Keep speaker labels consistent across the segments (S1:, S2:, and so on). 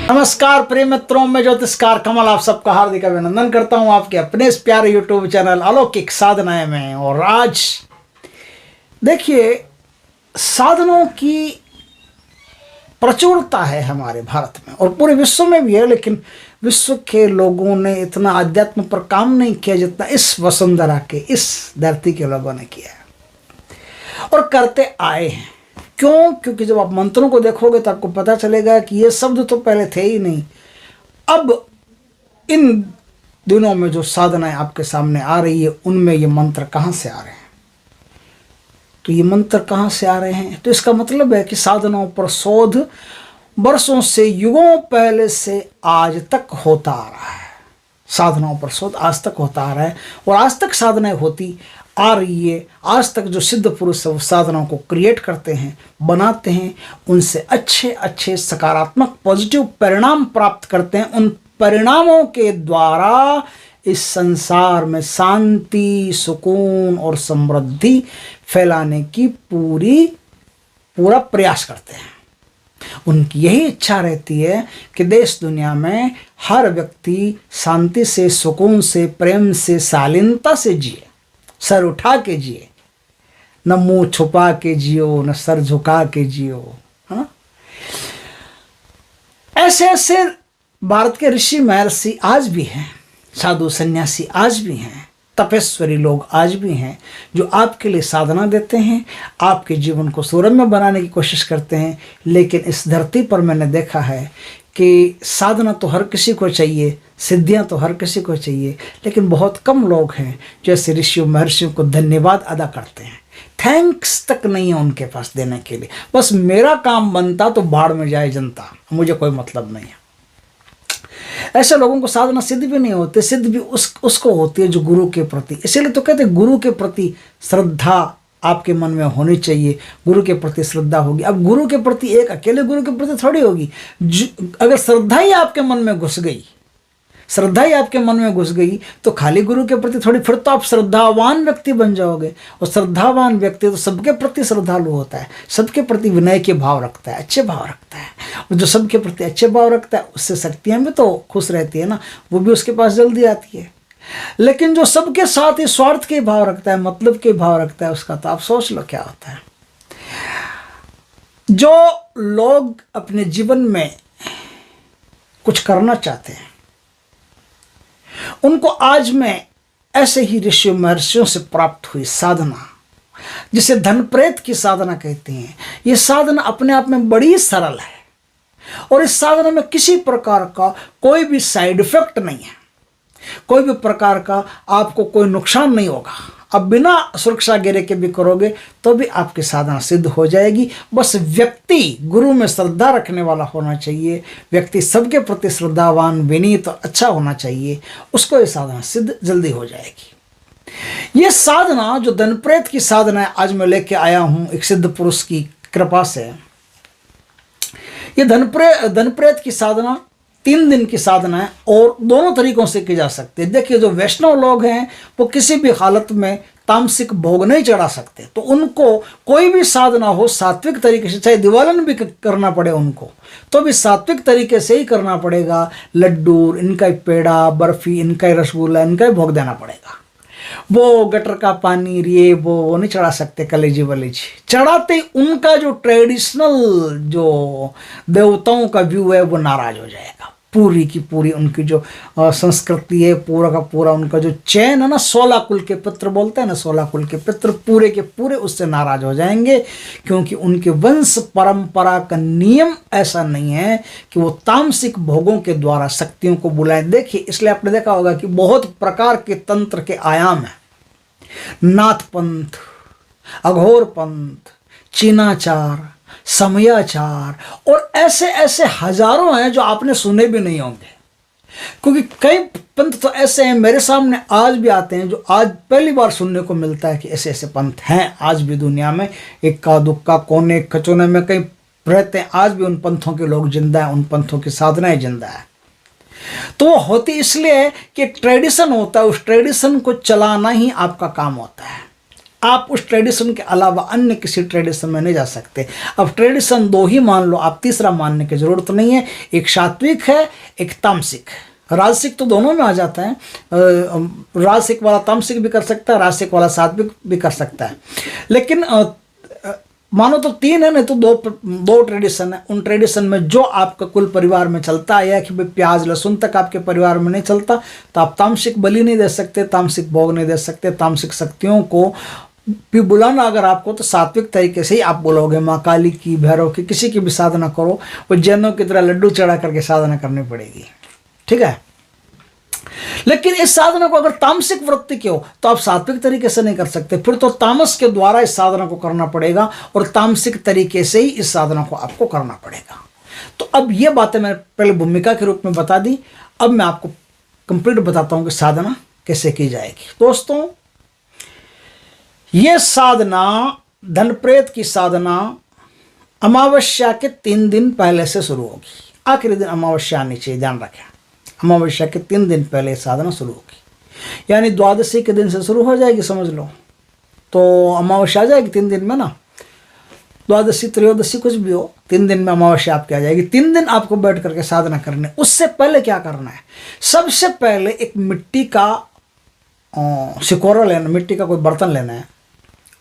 S1: नमस्कार प्रिय मित्रों, मैं ज्योतिषकार कमल आप सबका हार्दिक अभिनंदन करता हूं आपके अपने इस प्यारे यूट्यूब चैनल अलौकिक साधनाएं में। और आज देखिए, साधनों की प्रचुरता है हमारे भारत में और पूरे विश्व में भी है, लेकिन विश्व के लोगों ने इतना अध्यात्म पर काम नहीं किया जितना इस वसुंधरा के, इस धरती के लोगों ने किया है और करते आए हैं। क्यों? क्योंकि जब आप मंत्रों को देखोगे तो आपको पता चलेगा कि ये शब्द तो पहले थे ही नहीं। अब इन दिनों में जो साधनाएं आपके सामने आ रही है उनमें ये मंत्र कहाँ से आ रहे हैं? तो ये मंत्र कहाँ से आ रहे हैं? तो इसका मतलब है कि साधनाओं पर शोध वर्षों से, युगों पहले से आज तक होता आ रहा है। साधनाओं पर शोध आज तक होता आ रहा है और आज तक साधनाएं होती आ रही है। आज तक जो सिद्ध पुरुष वो साधनाओं को क्रिएट करते हैं, बनाते हैं, उनसे अच्छे अच्छे सकारात्मक पॉजिटिव परिणाम प्राप्त करते हैं। उन परिणामों के द्वारा इस संसार में शांति, सुकून और समृद्धि फैलाने की पूरा प्रयास करते हैं। उनकी यही इच्छा रहती है कि देश दुनिया में हर व्यक्ति शांति से, सुकून से, प्रेम से, शालीनता से जिए, सर उठा के जिए, न मुंह छुपा के जियो, न सर झुका के जियो, है ना। ऐसे ऐसे भारत के ऋषि महर्षि आज भी हैं, साधु सन्यासी आज भी हैं, तपस्वी लोग आज भी हैं, जो आपके लिए साधना देते हैं, आपके जीवन को सुरम्य बनाने की कोशिश करते हैं। लेकिन इस धरती पर मैंने देखा है कि साधना तो हर किसी को चाहिए, सिद्धियां तो हर किसी को चाहिए, लेकिन बहुत कम लोग हैं जो ऐसे ऋषियों महर्षियों को धन्यवाद अदा करते हैं। थैंक्स तक नहीं है उनके पास देने के लिए। बस मेरा काम बनता तो बाढ़ में जाए जनता, मुझे कोई मतलब नहीं है। ऐसे लोगों को साधना सिद्ध भी नहीं होती, सिद्ध भी उसको होती है जो गुरु के प्रति। इसीलिए तो कहते हैं गुरु के प्रति श्रद्धा आपके मन में होनी चाहिए। गुरु के प्रति श्रद्धा होगी। अब गुरु के प्रति एक अकेले गुरु के प्रति थोड़ी होगी। अगर श्रद्धा ही आपके मन में घुस गई, श्रद्धा ही आपके मन में घुस गई तो खाली गुरु के प्रति थोड़ी, फिर तो आप श्रद्धावान व्यक्ति बन जाओगे। और श्रद्धावान व्यक्ति तो सबके प्रति श्रद्धालु होता है, सबके प्रति विनय के भाव रखता है, अच्छे भाव रखता है। और जो सबके प्रति अच्छे भाव रखता है उससे शक्तियाँ भी तो खुश रहती है ना, वो भी उसके पास जल्दी आती है। लेकिन जो सबके साथ ही स्वार्थ के भाव रखता है, मतलब के भाव रखता है, उसका तो आप सोच लो क्या होता है। जो लोग अपने जीवन में कुछ करना चाहते हैं उनको आज मैं ऐसे ही ऋषि महर्षियों से प्राप्त हुई साधना, जिसे धन प्रेत की साधना कहते हैं, ये साधना अपने आप में बड़ी सरल है और इस साधना में किसी प्रकार का कोई भी साइड इफेक्ट नहीं है, कोई भी प्रकार का आपको कोई नुकसान नहीं होगा। अब बिना सुरक्षा घेरे के भी करोगे तो भी आपकी साधना सिद्ध हो जाएगी। बस व्यक्ति गुरु में श्रद्धा रखने वाला होना चाहिए, व्यक्ति सबके प्रति श्रद्धावान, विनीत और अच्छा होना चाहिए, उसको ये साधना सिद्ध जल्दी हो जाएगी। ये साधना जो धनप्रेत की साधना है, आज मैं लेके आया हूँ एक सिद्ध पुरुष की कृपा से। ये धनप्रेत की साधना 3 दिन की साधना है और दोनों तरीकों से की जा सकती है। देखिए, जो वैष्णव लोग हैं वो किसी भी हालत में तामसिक भोग नहीं चढ़ा सकते, तो उनको कोई भी साधना हो सात्विक तरीके से, चाहे दिवालन भी करना पड़े उनको, तो भी सात्विक तरीके से ही करना पड़ेगा। लड्डू, इनका पेड़ा, बर्फी, इनका रसगुल्ला, इनका भोग देना पड़ेगा। वो गटर का पानी, ये वो नहीं चढ़ा सकते, कलेजी वलेजी चढ़ाते उनका जो ट्रेडिशनल जो देवताओं का व्यू है वो नाराज हो जाएगा। पूरी की पूरी उनकी जो संस्कृति है, पूरा का पूरा उनका जो चैन है ना, 16 कुल के पितृ बोलते हैं ना, 16 कुल के पितृ पूरे के पूरे उससे नाराज हो जाएंगे, क्योंकि उनके वंश परंपरा का नियम ऐसा नहीं है कि वो तामसिक भोगों के द्वारा शक्तियों को बुलाएं। देखिए, इसलिए आपने देखा होगा कि बहुत प्रकार के तंत्र के आयाम हैं। नाथ पंथ, अघोर पंथ, चीनाचार, समयाचार और ऐसे ऐसे हजारों हैं जो आपने सुने भी नहीं होंगे, क्योंकि कई पंथ तो ऐसे हैं मेरे सामने आज भी आते हैं जो आज पहली बार सुनने को मिलता है कि ऐसे ऐसे पंथ हैं आज भी दुनिया में। इक्का दुक्का कोने खचोने में कहीं रहते हैं, आज भी उन पंथों के लोग जिंदा हैं, उन पंथों की साधनाएं जिंदा है। तो वो होती इसलिए कि ट्रेडिशन होता है, उस ट्रेडिशन को चलाना ही आपका काम होता है। आप उस ट्रेडिशन के अलावा अन्य किसी ट्रेडिशन में नहीं जा सकते। अब ट्रेडिशन दो ही मान लो, आप तीसरा मानने की जरूरत नहीं है। एक सात्विक है, एक तामसिक। राजसिक तो दोनों में आ जाता है, राजसिक वाला तामसिक भी कर सकता है, राजसिक वाला सात्विक भी कर सकता है। लेकिन मानो तो तीन है, नहीं तो दो ट्रेडिशन है। उन ट्रेडिशन में जो आपका कुल परिवार में चलता है, या कि भाई प्याज लहसुन तक आपके परिवार में नहीं चलता, तो आप तामसिक बलि नहीं दे सकते, तामसिक भोग नहीं दे सकते। तामसिक शक्तियों को भी बुलाना अगर आपको, तो सात्विक तरीके से ही आप बोलोगे। माँ काली की, भैरव की, किसी की भी साधना करो, वो जैनों की तरह लड्डू चढ़ा करके साधना करनी पड़ेगी, ठीक है। लेकिन इस साधना को अगर तामसिक वृत्ति की हो तो आप सात्विक तरीके से नहीं कर सकते, फिर तो तामस के द्वारा इस साधना को करना पड़ेगा, और तामसिक तरीके से ही इस साधना को आपको करना पड़ेगा। तो अब ये बातें मैंने पहले भूमिका के रूप में बता दी, अब मैं आपको कंप्लीट बताता हूं कि साधना कैसे की जाएगी। दोस्तों, ये साधना, धन प्रेत की साधना, अमावस्या के 3 दिन पहले से शुरू होगी। आखिरी दिन अमावस्या आनी चाहिए, ध्यान रखें। अमावस्या के 3 दिन पहले साधना शुरू होगी, यानी द्वादशी के दिन से शुरू हो जाएगी, समझ लो। तो अमावस्या आ जाएगी 3 दिन में ना, द्वादशी त्रयोदशी कुछ भी हो, 3 दिन में अमावस्या आपकी आ जाएगी। 3 दिन आपको बैठ करके साधना करनी। उससे पहले क्या करना है? सबसे पहले एक मिट्टी का सिकोरा लेना, मिट्टी का कोई बर्तन लेना है।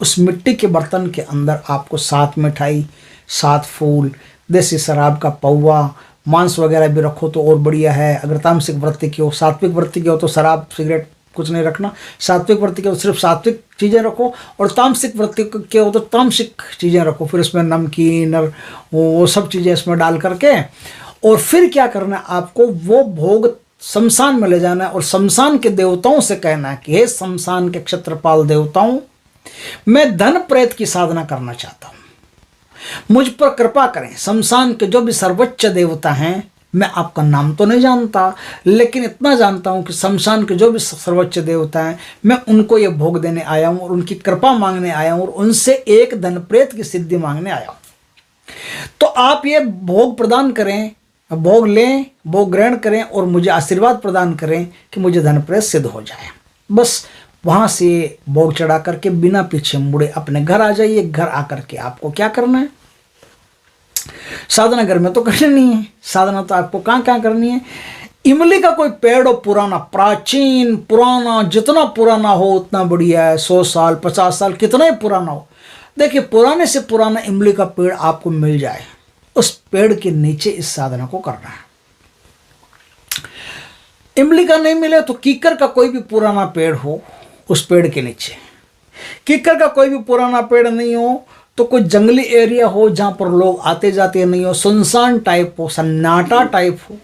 S1: उस मिट्टी के बर्तन के अंदर आपको 7 मिठाई, 7 फूल, देसी शराब का पौवा, मांस वगैरह भी रखो तो और बढ़िया है। अगर तामसिक वृत्ति की हो, सात्विक वृत्ति की हो तो शराब सिगरेट कुछ नहीं रखना। सात्विक वृत्ति की हो सिर्फ सात्विक चीज़ें रखो, और तामसिक वृत्ति के हो तो तामसिक चीज़ें रखो। फिर इसमें नमकीन और वो सब चीज़ें इसमें डाल करके, और फिर क्या करना है आपको, वो भोग शमशान में ले जाना है, और शमशान के देवताओं से कहना है कि हे शमशान के क्षत्रपाल देवताओं, मैं धन प्रेत की साधना करना चाहता हूँ, मुझ पर कृपा करें। शमशान के जो भी सर्वोच्च देवता हैं, मैं आपका नाम तो नहीं जानता, लेकिन इतना जानता हूं कि शमशान के जो भी सर्वोच्च देवता हैं, मैं उनको ये भोग देने आया हूं, और उनकी कृपा मांगने आया हूं, और उनसे एक धन प्रेत की सिद्धि मांगने आया हूं। तो आप ये भोग प्रदान करें, भोग लें, भोग ग्रहण करें, और मुझे आशीर्वाद प्रदान करें कि मुझे धन प्रेत सिद्ध हो जाए। बस वहाँ से भोग चढ़ा करके बिना पीछे मुड़े अपने घर आ जाइए। घर आकर के आपको क्या करना है? साधना घर में तो करनी नहीं है, साधना तो आपको कहाँ करनी है? इमली का कोई पेड़ हो पुराना, प्राचीन पुराना, जितना पुराना हो उतना बढ़िया है। 100 साल 50 साल कितना ही पुराना हो, देखिए पुराने से पुराना इमली का पेड़ आपको मिल जाए, उस पेड़ के नीचे इस साधना को करना है। इमली का नहीं मिले तो कीकर का कोई भी पुराना पेड़ हो, उस पेड़ के नीचे। कीकर का कोई भी पुराना पेड़ नहीं हो तो कोई जंगली एरिया हो जहाँ पर लोग आते जाते नहीं हो, सुनसान टाइप हो, सन्नाटा टाइप हो।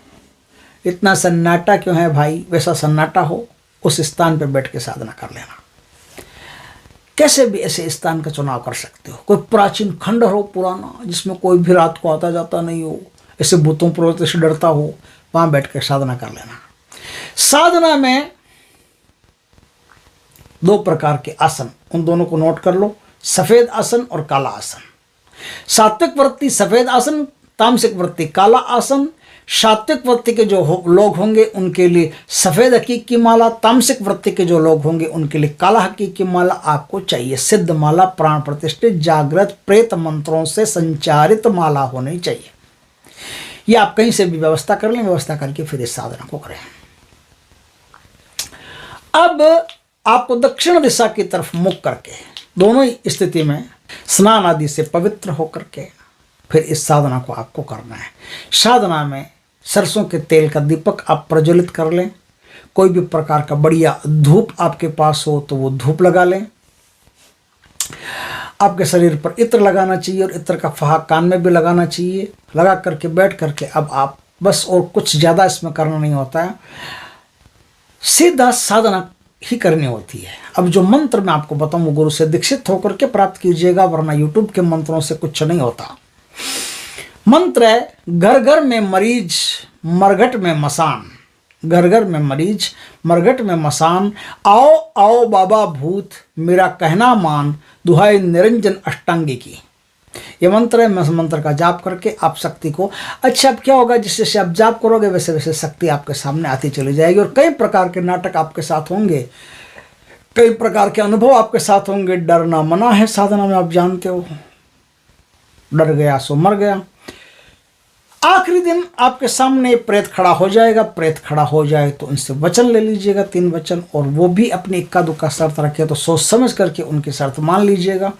S1: इतना सन्नाटा क्यों है भाई? वैसा सन्नाटा हो, उस स्थान पर बैठ के साधना कर लेना। कैसे भी ऐसे स्थान का चुनाव कर सकते हो। कोई प्राचीन खंडहर हो पुराना, जिसमें कोई भी रात को आता जाता नहीं हो, ऐसे भूतों प्रेतों से डरता हो, वहाँ बैठ के साधना कर लेना। साधना में 2 प्रकार के आसन, उन दोनों को नोट कर लो, सफेद आसन और काला आसन। सात्विक वृत्ति सफेद आसन, तामसिक वृत्ति काला आसन। सात्विक वृत्ति के जो लोग होंगे उनके लिए सफेद हकीक की माला, तामसिक वृत्ति के जो लोग होंगे उनके लिए काला हकीक की माला आपको चाहिए। सिद्ध माला, प्राण प्रतिष्ठित, जागृत, प्रेत मंत्रों से संचारित माला होनी चाहिए। ये आप कहीं से भी व्यवस्था कर लें, व्यवस्था करके फिर इस साधना को करें। अब आपको दक्षिण दिशा की तरफ मुख करके, दोनों ही स्थिति में स्नान आदि से पवित्र होकर के फिर इस साधना को आपको करना है। साधना में सरसों के तेल का दीपक आप प्रज्वलित कर लें। कोई भी प्रकार का बढ़िया धूप आपके पास हो तो वो धूप लगा लें। आपके शरीर पर इत्र लगाना चाहिए, और इत्र का फहा कान में भी लगाना चाहिए। लगा करके बैठ करके अब आप बस, और कुछ ज़्यादा इसमें करना नहीं होता है, सीधा साधना ही करनी होती है। अब जो मंत्र मैं आपको बताऊं वो गुरु से दीक्षित होकर के प्राप्त कीजिएगा, वरना यूट्यूब के मंत्रों से कुछ नहीं होता। मंत्र है, घर घर में मरीज मरघट में मसान, घर घर में मरीज मरघट में मसान, आओ आओ बाबा भूत मेरा कहना मान, दुहाई निरंजन अष्टांगी की। ये मंत्र है। मैं मंत्र का जाप करके आप शक्ति को, अच्छा अब क्या होगा, जिससे से आप जाप करोगे वैसे वैसे शक्ति आपके सामने आती चली जाएगी, और कई प्रकार के नाटक आपके साथ होंगे। कई प्रकार के अनुभव आपके साथ होंगे। डरना मना है साधना में, आप जानते हो, डर गया सो मर गया। आखिरी दिन आपके सामने प्रेत खड़ा हो जाएगा। प्रेत खड़ा हो जाए तो उनसे वचन ले लीजिएगा, 3 वचन, और वो भी अपनी इक्का दुक्का शर्त रखे तो सोच समझ करके उनकी शर्त मान लीजिएगा।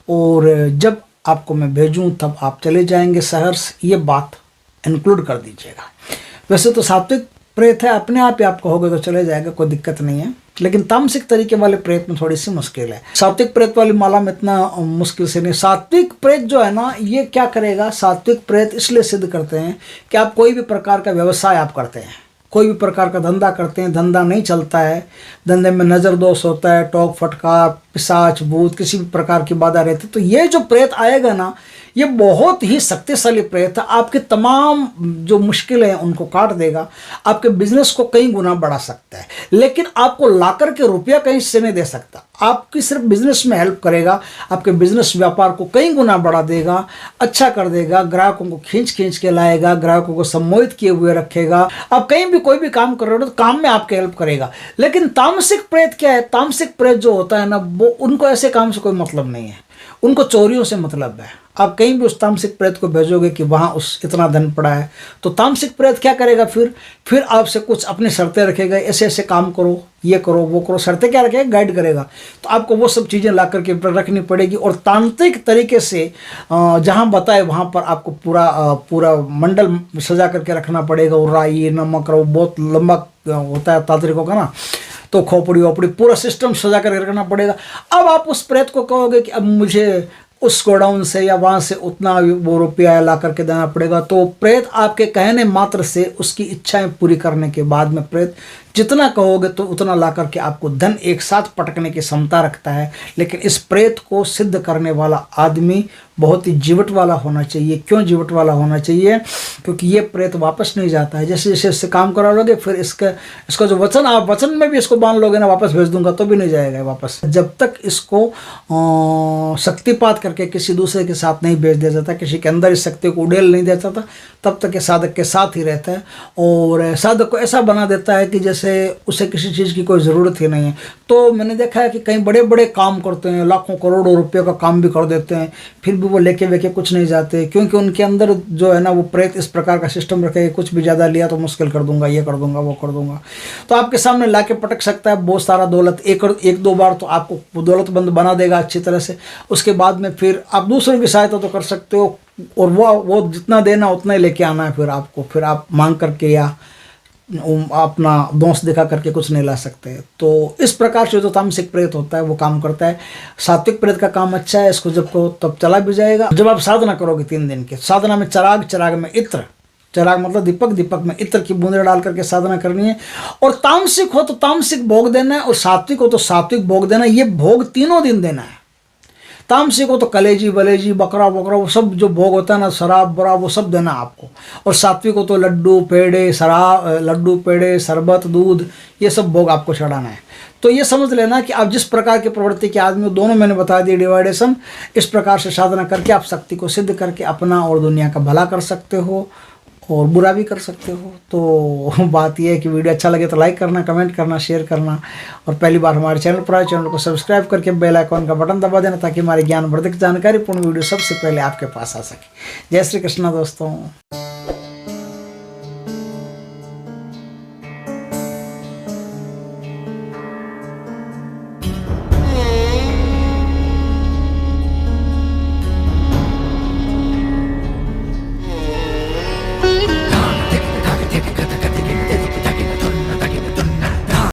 S1: और जब आपको मैं भेजूं तब आप चले जाएंगे शहर से, ये बात इंक्लूड कर दीजिएगा। वैसे तो सात्विक प्रेत है, अपने आप ही आप कहोगे तो चले जाएगा, कोई दिक्कत नहीं है। लेकिन तामसिक तरीके वाले प्रेत में थोड़ी सी मुश्किल है। सात्विक प्रेत वाली माला में इतना मुश्किल से नहीं। सात्विक प्रेत जो है ना, ये क्या करेगा, सात्विक प्रेत इसलिए सिद्ध करते हैं कि आप कोई भी प्रकार का व्यवसाय आप करते हैं, कोई भी प्रकार का धंधा करते हैं, धंधा नहीं चलता है, धंधे में नज़र दोष होता है, टोक फटका, पिशाच भूत, किसी भी प्रकार की बाधा रहती है, तो ये जो प्रेत आएगा ना, ये बहुत ही शक्तिशाली प्रेत है। आपके तमाम जो मुश्किलें हैं उनको काट देगा, आपके बिजनेस को कई गुना बढ़ा सकता है, लेकिन आपको लाकर के रुपया कहीं से नहीं दे सकता। आपकी सिर्फ बिजनेस में हेल्प करेगा, आपके बिजनेस व्यापार को कई गुना बढ़ा देगा, अच्छा कर देगा, ग्राहकों को खींच खींच के लाएगा, ग्राहकों को सम्मोहित किए हुए रखेगा। आप कहीं भी कोई भी काम कर रहे हो तो काम में आपके हेल्प करेगा। लेकिन तामसिक प्रेत क्या है, तामसिक प्रेत जो होता है ना, वो उनको ऐसे काम से कोई मतलब नहीं है, उनको चोरियों से मतलब है। आप कहीं भी उस तामसिक प्रेत को भेजोगे कि वहाँ उस इतना धन पड़ा है, तो तामसिक प्रेत क्या करेगा, फिर आपसे कुछ अपनी शर्तें रखेगा, ऐसे ऐसे काम करो, ये करो, वो करो। शर्तें क्या रखेगा, गाइड करेगा। तो आपको वो सब चीज़ें ला करके रखनी पड़ेगी, और तांत्रिक तरीके से जहाँ बताए वहाँ पर आपको पूरा मंडल सजा करके रखना पड़ेगा। और राई नमक, बहुत लंबा होता है तांत्रिकों का ना, तो खोपड़ी वोपड़ी पूरा सिस्टम सजा कर रखना पड़ेगा। अब आप उस प्रेत को कहोगे कि अब मुझे उस गोडाउन से या वहाँ से उतना वो रुपया ला करके देना पड़ेगा, तो प्रेत आपके कहने मात्र से उसकी इच्छाएं पूरी करने के बाद में प्रेत जितना कहोगे तो उतना ला करके आपको धन एक साथ पटकने की क्षमता रखता है। लेकिन इस प्रेत को सिद्ध करने वाला आदमी बहुत ही जीवट वाला होना चाहिए। क्यों जीवट वाला होना चाहिए, क्योंकि ये प्रेत वापस नहीं जाता है। जैसे जैसे इससे काम करा लोगे, फिर इसका जो वचन, आप वचन में भी इसको बांध लोगे ना, वापस भेज दूंगा, तो भी नहीं जाएगा वापस। जब तक इसको शक्तिपात करके किसी दूसरे के साथ नहीं भेज दिया जाता, किसी के अंदर इस शक्ति को उड़ेल नहीं दिया जाता, तब तक ये साधक के साथ ही रहता है। और साधक को ऐसा बना देता है कि जैसे उसे किसी चीज़ की कोई ज़रूरत ही नहीं है। तो मैंने देखा है कि कई बड़े बड़े काम करते हैं, लाखों करोड़ों रुपये का काम भी कर देते हैं, फिर भी वो लेके वेके कुछ नहीं जाते, क्योंकि उनके अंदर जो है ना, वो प्रेत इस प्रकार का सिस्टम रखे, कुछ भी ज़्यादा लिया तो मुश्किल कर दूंगा, ये कर दूंगा, वो कर दूंगा। तो आपके सामने ला के पटक सकता है बहुत सारा दौलत, एक दो बार तो आपको दौलतमंद बना देगा अच्छी तरह से। उसके बाद में फिर आप दूसरों की सहायता तो कर सकते हो, और वो जितना देना उतना ही लेके आना है फिर आपको। फिर आप मांग करके या अपना दोष दिखा करके कुछ नहीं ला सकते। तो इस प्रकार से जो तामसिक प्रेत होता है वो काम करता है। सात्विक प्रेत का काम अच्छा है, इसको जब कहो तब चला भी जाएगा। जब आप साधना करोगे 3 दिन की साधना में चराग में इत्र, चराग मतलब दीपक, दीपक में इत्र की बूंदें डाल करके साधना करनी है। और तामसिक हो तो तामसिक भोग देना है, और सात्विक हो तो सात्विक भोग देना है। ये भोग 3 दिन देना है। तामसिक हो तो कलेजी वलेजी बकरा वकरा वो सब जो भोग होता है ना, शराब बराब, वो सब देना आपको। और सात्विक हो तो लड्डू पेड़े, लड्डू पेड़े, शरबत, दूध, ये सब भोग आपको चढ़ाना है। तो ये समझ लेना कि आप जिस प्रकार की प्रवृत्ति के आदमी, दोनों मैंने बता दिए डिवाइडेशन। इस प्रकार से साधना करके आप शक्ति को सिद्ध करके अपना और दुनिया का भला कर सकते हो, और बुरा भी कर सकते हो। तो बात यह है कि वीडियो अच्छा लगे तो लाइक करना, कमेंट करना, शेयर करना, और पहली बार हमारे चैनल पर आए चैनल को सब्सक्राइब करके बेल आइकॉन का बटन दबा देना, ताकि हमारे ज्ञानवर्धक जानकारीपूर्ण वीडियो सबसे पहले आपके पास आ सके। जय श्री कृष्णा दोस्तों।